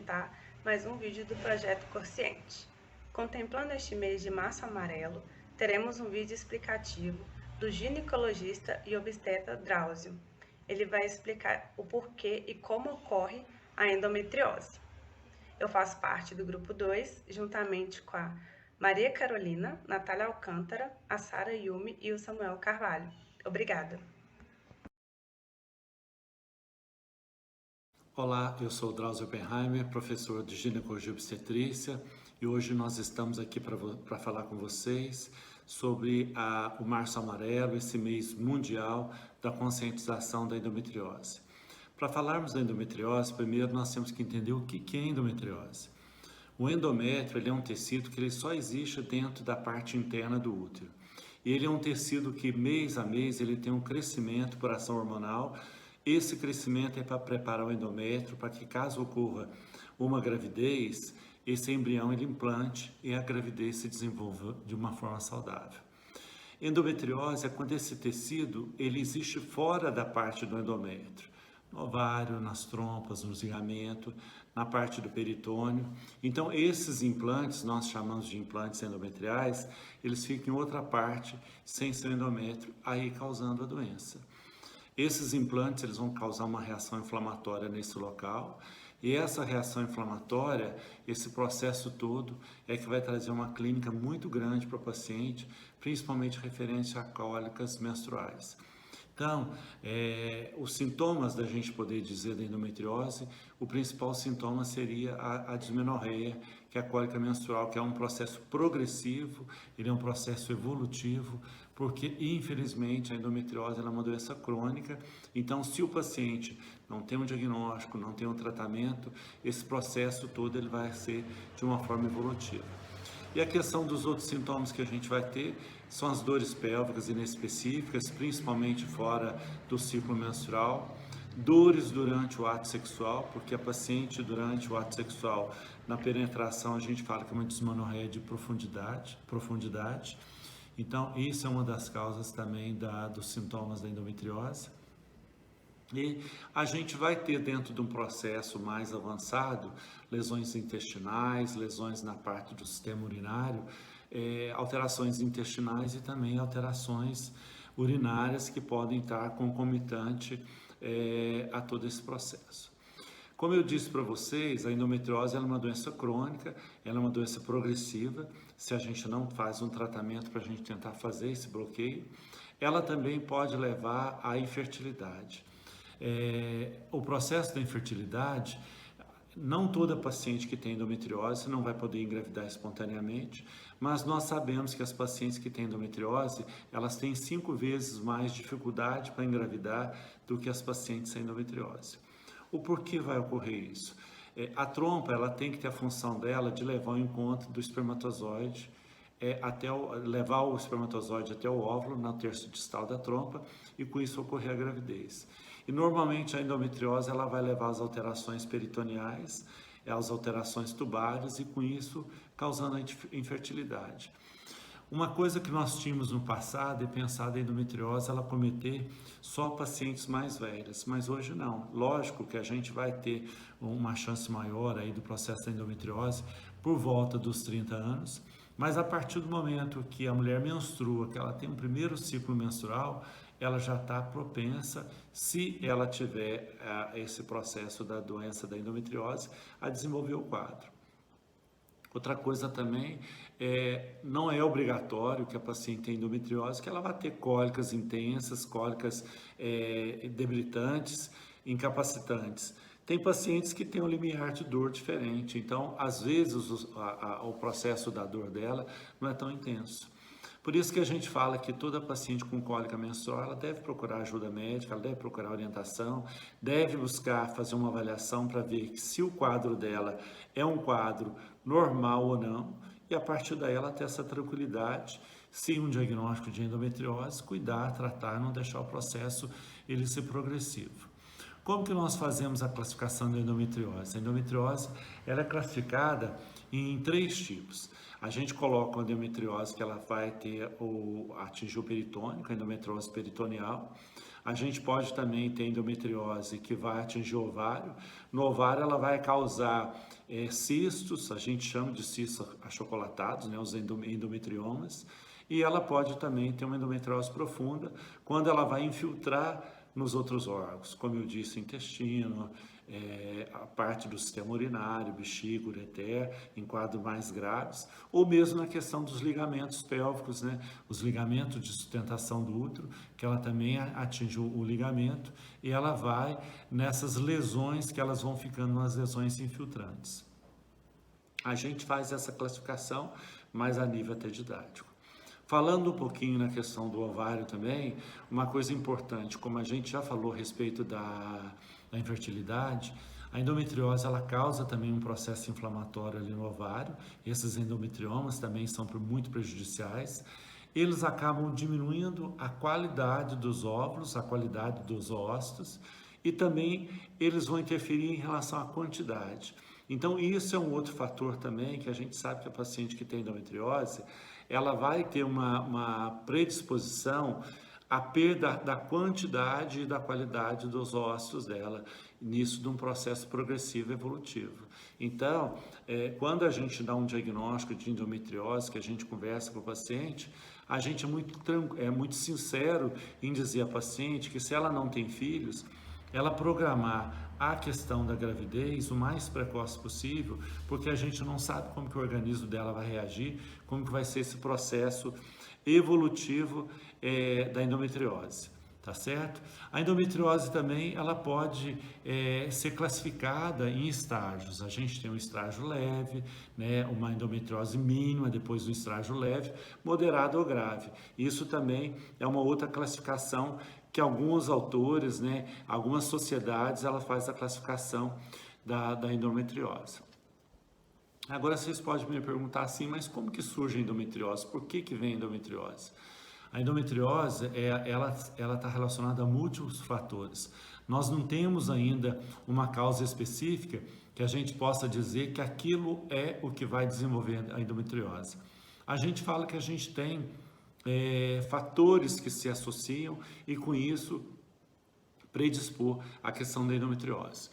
apresentar mais um vídeo do Projeto Consciente. Contemplando este mês de Março Amarelo, teremos um vídeo explicativo do ginecologista e obstetra Drauzio. Ele vai explicar o porquê e como ocorre a endometriose. Eu faço parte do grupo 2, juntamente com a Maria Carolina, Natália Alcântara, a Sara Yumi e o Samuel Carvalho. Obrigada. Olá, eu sou o Drauzio Oppenheimer, professor de ginecologia e obstetrícia, e hoje nós estamos aqui para falar com vocês sobre o Março Amarelo, esse mês mundial da conscientização da endometriose. Para falarmos da endometriose, primeiro nós temos que entender o que é endometriose. O endométrio ele é um tecido que ele só existe dentro da parte interna do útero. E ele é um tecido que mês a mês ele tem um crescimento por ação hormonal. Esse crescimento é para preparar o endométrio para que caso ocorra uma gravidez, esse embrião ele implante e a gravidez se desenvolva de uma forma saudável. Endometriose é quando esse tecido ele existe fora da parte do endométrio, no ovário, nas trompas, no zigamento, na parte do peritônio. Então esses implantes, nós chamamos de implantes endometriais, eles ficam em outra parte, sem seu endométrio, aí causando a doença. Esses implantes eles vão causar uma reação inflamatória nesse local e essa reação inflamatória, esse processo todo é que vai trazer uma clínica muito grande para o paciente, principalmente referente a cólicas menstruais. Então, os sintomas da gente poder dizer da endometriose, o principal sintoma seria a dismenorreia, que é a cólica menstrual, que é um processo progressivo, ele é um processo evolutivo, porque infelizmente a endometriose é uma doença crônica, então se o paciente não tem um diagnóstico, não tem um tratamento, esse processo todo ele vai ser de uma forma evolutiva. E a questão dos outros sintomas que a gente vai ter são as dores pélvicas inespecíficas, principalmente fora do ciclo menstrual, dores durante o ato sexual, porque a paciente durante o ato sexual, na penetração, a gente fala que é uma dismenorreia de profundidade. Então, isso é uma das causas também dos sintomas da endometriose. E a gente vai ter dentro de um processo mais avançado, lesões intestinais, lesões na parte do sistema urinário, alterações intestinais e também alterações urinárias que podem estar concomitante a todo esse processo. Como eu disse para vocês, a endometriose é uma doença crônica, ela é uma doença progressiva, se a gente não faz um tratamento para a gente tentar fazer esse bloqueio, ela também pode levar à infertilidade. O processo da infertilidade, não toda paciente que tem endometriose não vai poder engravidar espontaneamente, mas nós sabemos que as pacientes que têm endometriose, elas têm 5 vezes mais dificuldade para engravidar do que as pacientes sem endometriose. O porquê vai ocorrer isso? A trompa ela tem que ter a função dela de levar o encontro do espermatozoide, levar o espermatozoide até o óvulo, no terço distal da trompa, e com isso ocorrer a gravidez. E normalmente a endometriose ela vai levar às alterações peritoneais, às alterações tubárias e com isso causando a infertilidade. Uma coisa que nós tínhamos no passado é pensar a endometriose ela cometer só pacientes mais velhas, mas hoje não. Lógico que a gente vai ter uma chance maior aí do processo da endometriose por volta dos 30 anos, mas a partir do momento que a mulher menstrua, que ela tem um primeiro ciclo menstrual, ela já está propensa, se ela tiver esse processo da doença da endometriose, a desenvolver o quadro. Outra coisa também, não é obrigatório que a paciente tenha endometriose, que ela vai ter cólicas intensas, cólicas debilitantes, incapacitantes. Tem pacientes que têm um limiar de dor diferente, então às vezes o processo da dor dela não é tão intenso. Por isso que a gente fala que toda paciente com cólica menstrual, ela deve procurar ajuda médica, ela deve procurar orientação, deve buscar fazer uma avaliação para ver se o quadro dela é um quadro normal ou não, e a partir daí ela ter essa tranquilidade, se um diagnóstico de endometriose, cuidar, tratar, não deixar o processo ele ser progressivo. Como que nós fazemos a classificação da endometriose? A endometriose ela é classificada em 3 tipos. A gente coloca a endometriose que ela vai atingir o peritônio, a endometriose peritoneal. A gente pode também ter endometriose que vai atingir o ovário. No ovário ela vai causar cistos, a gente chama de cistos achocolatados, né, os endometriomas. E ela pode também ter uma endometriose profunda, quando ela vai infiltrar nos outros órgãos, como eu disse, intestino, a parte do sistema urinário, bexiga, ureter, em quadros mais graves, ou mesmo na questão dos ligamentos pélvicos, né? Os ligamentos de sustentação do útero, que ela também atinge o ligamento, e ela vai nessas lesões que elas vão ficando umas lesões infiltrantes. A gente faz essa classificação, mas a nível até didático. Falando um pouquinho na questão do ovário também, uma coisa importante, como a gente já falou a respeito da infertilidade, a endometriose ela causa também um processo inflamatório ali no ovário. Esses endometriomas também são muito prejudiciais. Eles acabam diminuindo a qualidade dos óvulos, a qualidade dos óvulos, e também eles vão interferir em relação à quantidade. Então isso é um outro fator também, que a gente sabe que a paciente que tem endometriose, ela vai ter uma predisposição à perda da quantidade e da qualidade dos ossos dela, nisso de um processo progressivo evolutivo. Então, quando a gente dá um diagnóstico de endometriose, que a gente conversa com o paciente, a gente é muito sincero em dizer à paciente que se ela não tem filhos, ela programar a questão da gravidez o mais precoce possível, porque a gente não sabe como que o organismo dela vai reagir, como que vai ser esse processo evolutivo da endometriose, tá certo? A endometriose também, ela pode ser classificada em estágios. A gente tem um estágio leve, né, uma endometriose mínima, depois um estágio leve, moderado ou grave. Isso também é uma outra classificação que alguns autores, né, algumas sociedades, ela faz a classificação da endometriose. Agora vocês podem me perguntar assim, mas como que surge a endometriose? Por que vem a endometriose? A endometriose, ela está relacionada a múltiplos fatores. Nós não temos ainda uma causa específica que a gente possa dizer que aquilo é o que vai desenvolver a endometriose. A gente fala que a gente tem fatores que se associam e com isso predispor a questão da endometriose.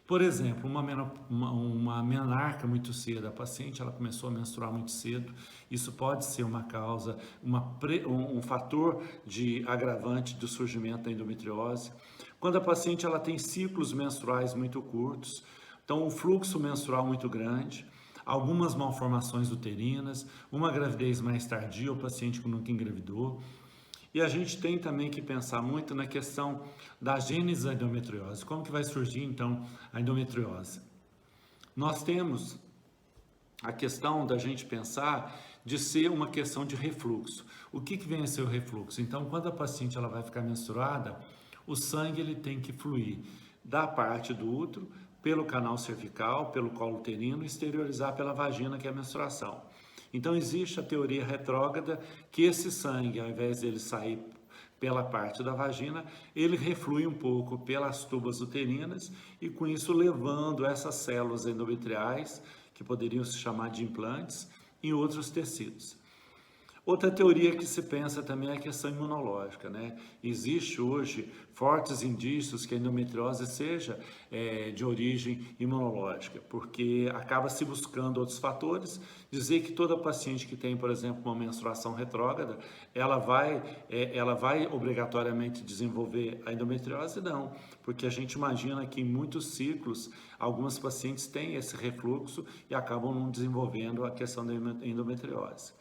Por exemplo, uma menarca muito cedo, a paciente ela começou a menstruar muito cedo, isso pode ser uma causa, um fator de agravante do surgimento da endometriose. Quando a paciente ela tem ciclos menstruais muito curtos, então o fluxo menstrual muito grande, algumas malformações uterinas, uma gravidez mais tardia, o paciente que nunca engravidou. E a gente tem também que pensar muito na questão da gênese da endometriose. Como que vai surgir, então, a endometriose? Nós temos a questão da gente pensar de ser uma questão de refluxo. O que vem a ser o refluxo? Então, quando a paciente ela vai ficar menstruada, o sangue ele tem que fluir da parte do útero, pelo canal cervical, pelo colo uterino e exteriorizar pela vagina, que é a menstruação. Então existe a teoria retrógrada que esse sangue, ao invés dele sair pela parte da vagina, ele reflui um pouco pelas tubas uterinas e com isso levando essas células endometriais, que poderiam se chamar de implantes, em outros tecidos. Outra teoria que se pensa também é a questão imunológica, né? Existe hoje fortes indícios que a endometriose seja de origem imunológica, porque acaba se buscando outros fatores. Dizer que toda paciente que tem, por exemplo, uma menstruação retrógrada, ela vai obrigatoriamente desenvolver a endometriose? Não, porque a gente imagina que em muitos ciclos, algumas pacientes têm esse refluxo e acabam não desenvolvendo a questão da endometriose.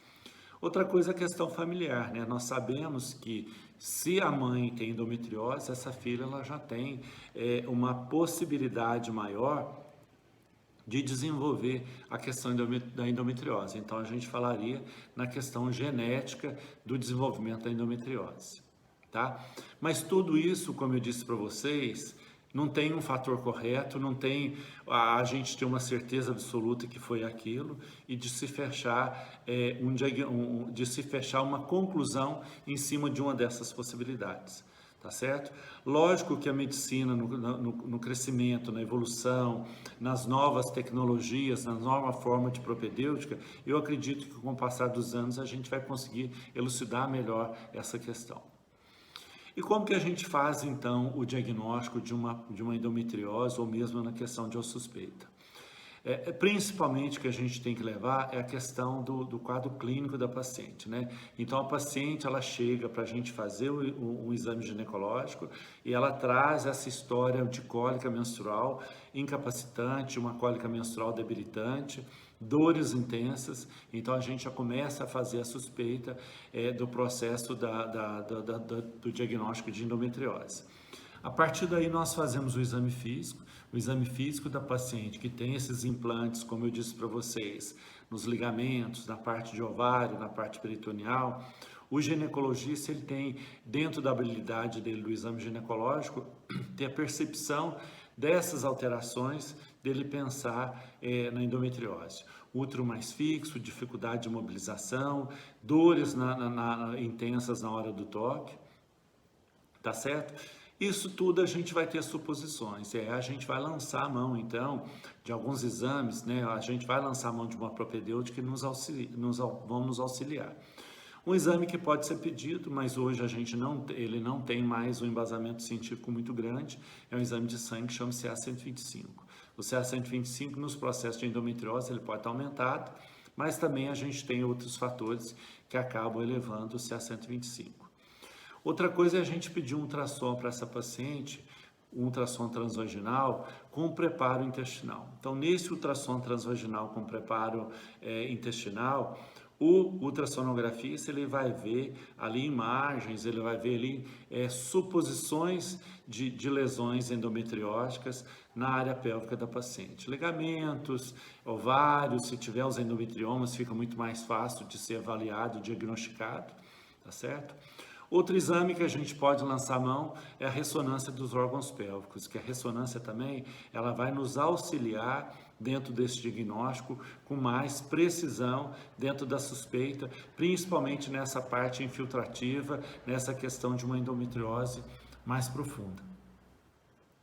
Outra coisa é a questão familiar, né? Nós sabemos que se a mãe tem endometriose, essa filha ela já tem uma possibilidade maior de desenvolver a questão da endometriose. Então a gente falaria na questão genética do desenvolvimento da endometriose, tá? Mas tudo isso, como eu disse para vocês, não tem um fator correto, não tem a gente ter uma certeza absoluta que foi aquilo e de se fechar de se fechar uma conclusão em cima de uma dessas possibilidades, tá certo? Lógico que a medicina no crescimento, na evolução, nas novas tecnologias, na nova forma de propedêutica, eu acredito que com o passar dos anos a gente vai conseguir elucidar melhor essa questão. E como que a gente faz, então, o diagnóstico de uma endometriose ou mesmo na questão de suspeita? Principalmente o que a gente tem que levar é a questão do quadro clínico da paciente, né? Então, a paciente, ela chega para a gente fazer um exame ginecológico e ela traz essa história de cólica menstrual incapacitante, uma cólica menstrual debilitante, dores intensas. Então, a gente já começa a fazer a suspeita do processo do diagnóstico de endometriose. A partir daí, nós fazemos o exame físico da paciente que tem esses implantes, como eu disse para vocês, nos ligamentos, na parte de ovário, na parte peritoneal. O ginecologista, ele tem, dentro da habilidade dele do exame ginecológico, ter a percepção dessas alterações, dele pensar na endometriose. Útero mais fixo, dificuldade de mobilização, dores intensas na hora do toque, tá certo? Isso tudo a gente vai ter suposições, a gente vai lançar a mão, então, de alguns exames, né? A gente vai lançar a mão de uma propedêutica que vão nos auxiliar. Um exame que pode ser pedido, mas hoje ele não tem mais um embasamento científico muito grande, é um exame de sangue que chama CA-125. O CA-125 nos processos de endometriose ele pode estar aumentado, mas também a gente tem outros fatores que acabam elevando o CA-125. Outra coisa é a gente pedir um ultrassom para essa paciente, um ultrassom transvaginal com preparo intestinal. Então, nesse ultrassom transvaginal com preparo intestinal, o ultrassonografista ele vai ver ali imagens, ele vai ver ali suposições de lesões endometrióticas na área pélvica da paciente. Ligamentos, ovários, se tiver os endometriomas, fica muito mais fácil de ser avaliado, diagnosticado, tá certo? Outro exame que a gente pode lançar a mão é a ressonância dos órgãos pélvicos, que a ressonância também ela vai nos auxiliar dentro desse diagnóstico com mais precisão dentro da suspeita, principalmente nessa parte infiltrativa, nessa questão de uma endometriose mais profunda.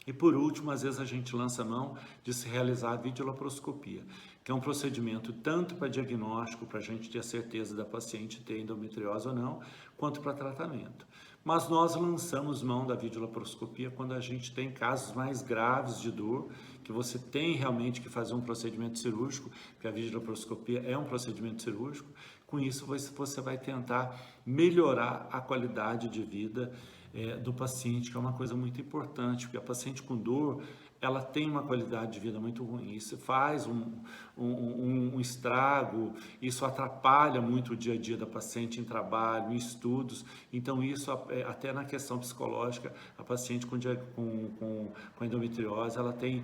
E por último, às vezes a gente lança a mão de se realizar a videolaparoscopia, que é um procedimento tanto para diagnóstico, para a gente ter a certeza da paciente ter endometriose ou não, quanto para tratamento. Mas nós lançamos mão da videolaparoscopia quando a gente tem casos mais graves de dor, que você tem realmente que fazer um procedimento cirúrgico, porque a videolaparoscopia é um procedimento cirúrgico. Com isso, você vai tentar melhorar a qualidade de vida do paciente, que é uma coisa muito importante, porque a paciente com dor, ela tem uma qualidade de vida muito ruim, isso faz um estrago, isso atrapalha muito o dia a dia da paciente em trabalho, em estudos, então isso até na questão psicológica, a paciente com endometriose, ela tem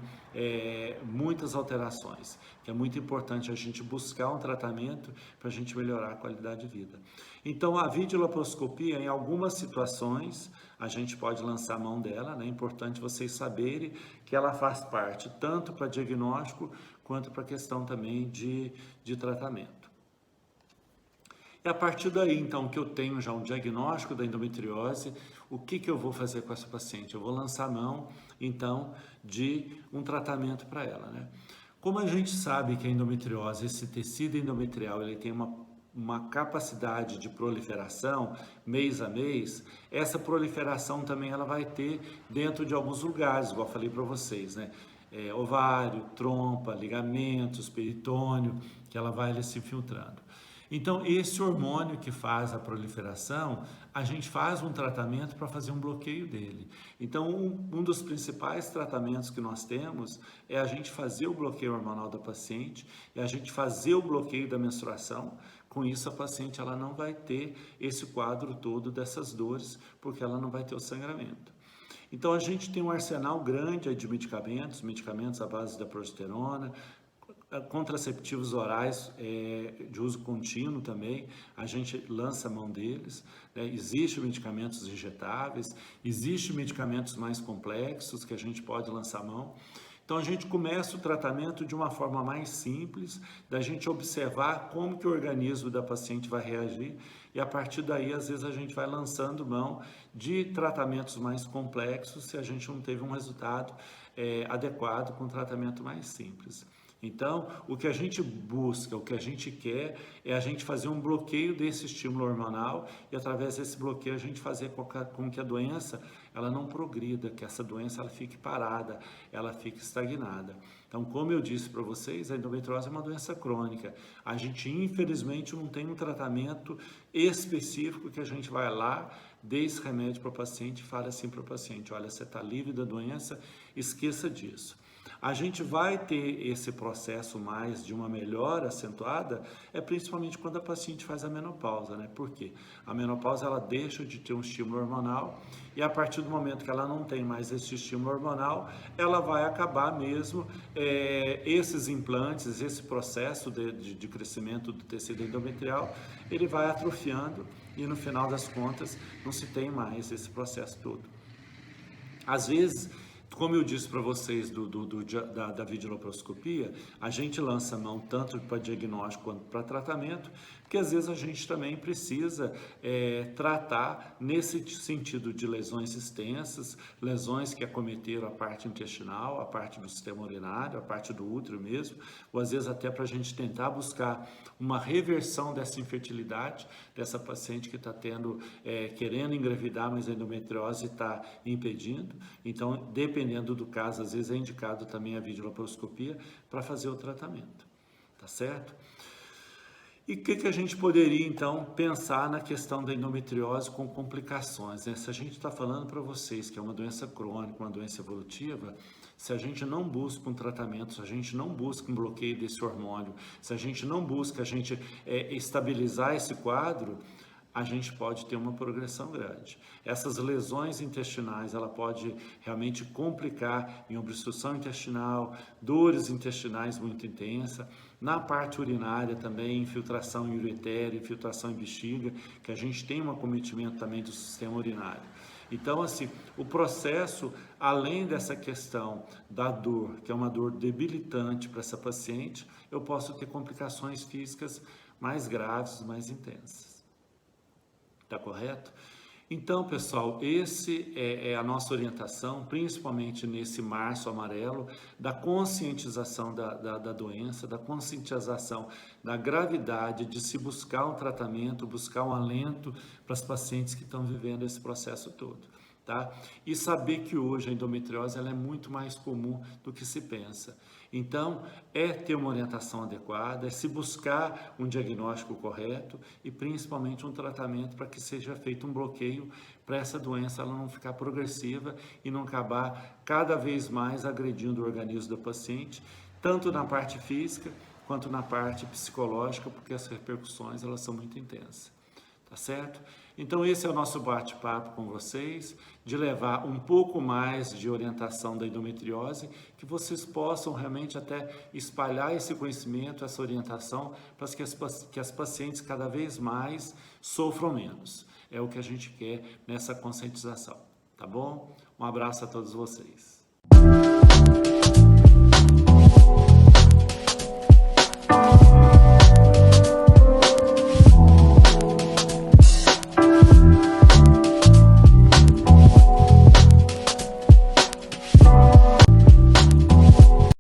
muitas alterações, que é muito importante a gente buscar um tratamento para a gente melhorar a qualidade de vida. Então, a videolaparoscopia, em algumas situações, a gente pode lançar a mão dela, né? É importante vocês saberem que ela faz parte tanto para diagnóstico quanto para questão também de tratamento. E a partir daí, então, que eu tenho já um diagnóstico da endometriose, o que eu vou fazer com essa paciente? Eu vou lançar a mão, então, de um tratamento para ela, né? Como a gente sabe que a endometriose, esse tecido endometrial, ele tem uma capacidade de proliferação mês a mês, essa proliferação também ela vai ter dentro de alguns lugares, igual eu falei para vocês, né? Ovário, trompa, ligamentos, peritônio, que ela vai ali se infiltrando. Então, esse hormônio que faz a proliferação, a gente faz um tratamento para fazer um bloqueio dele. Então, um dos principais tratamentos que nós temos é a gente fazer o bloqueio hormonal da paciente e a gente fazer o bloqueio da menstruação. Com isso, a paciente ela não vai ter esse quadro todo dessas dores, porque ela não vai ter o sangramento. Então, a gente tem um arsenal grande de medicamentos à base da progesterona, contraceptivos orais de uso contínuo também, a gente lança a mão deles, né? Existem medicamentos injetáveis, existem medicamentos mais complexos que a gente pode lançar a mão. Então a gente começa o tratamento de uma forma mais simples, da gente observar como que o organismo da paciente vai reagir e a partir daí às vezes a gente vai lançando mão de tratamentos mais complexos se a gente não teve um resultado adequado com um tratamento mais simples. Então, o que a gente busca, o que a gente quer é a gente fazer um bloqueio desse estímulo hormonal e através desse bloqueio a gente fazer com que a doença ela não progrida, que essa doença ela fique parada, ela fique estagnada. Então, como eu disse para vocês, a endometriose é uma doença crônica. A gente, infelizmente, não tem um tratamento específico que a gente vai lá, dê esse remédio para o paciente e fale assim para o paciente: olha, você está livre da doença, esqueça disso. A gente vai ter esse processo mais de uma melhora acentuada, principalmente quando a paciente faz a menopausa, né? Por quê? A menopausa ela deixa de ter um estímulo hormonal e a partir do momento que ela não tem mais esse estímulo hormonal, ela vai acabar mesmo esses implantes, esse processo de crescimento do tecido endometrial, ele vai atrofiando e no final das contas não se tem mais esse processo todo. Às vezes, como eu disse para vocês da videolaparoscopia, a gente lança mão tanto para diagnóstico quanto para tratamento, porque às vezes a gente também precisa tratar nesse sentido de lesões extensas, lesões que acometeram a parte intestinal, a parte do sistema urinário, a parte do útero mesmo, ou às vezes até para a gente tentar buscar uma reversão dessa infertilidade, dessa paciente que está querendo engravidar, mas a endometriose está impedindo. Então, dependendo do caso, às vezes é indicado também a videolaparoscopia para fazer o tratamento, tá certo? E o que a gente poderia, então, pensar na questão da endometriose com complicações, né? Se a gente está falando para vocês que é uma doença crônica, uma doença evolutiva, se a gente não busca um tratamento, se a gente não busca um bloqueio desse hormônio, se a gente não busca estabilizar esse quadro, a gente pode ter uma progressão grande. Essas lesões intestinais, ela pode realmente complicar em obstrução intestinal, dores intestinais muito intensas, na parte urinária também, infiltração em uretério, infiltração em bexiga, que a gente tem um acometimento também do sistema urinário. Então, assim, o processo, além dessa questão da dor, que é uma dor debilitante para essa paciente, eu posso ter complicações físicas mais graves, mais intensas. Tá correto? Então, pessoal, esse é a nossa orientação, principalmente nesse março amarelo, da conscientização da doença, da conscientização da gravidade, de se buscar um tratamento, buscar um alento para as pacientes que estão vivendo esse processo todo. Tá? E saber que hoje a endometriose ela é muito mais comum do que se pensa. Então, ter uma orientação adequada, se buscar um diagnóstico correto e principalmente um tratamento para que seja feito um bloqueio para essa doença ela não ficar progressiva e não acabar cada vez mais agredindo o organismo da paciente, tanto na parte física quanto na parte psicológica, porque as repercussões elas são muito intensas. Tá certo? Então esse é o nosso bate-papo com vocês, de levar um pouco mais de orientação da endometriose, que vocês possam realmente até espalhar esse conhecimento, essa orientação, para que as pacientes cada vez mais sofram menos. É o que a gente quer nessa conscientização, tá bom? Um abraço a todos vocês.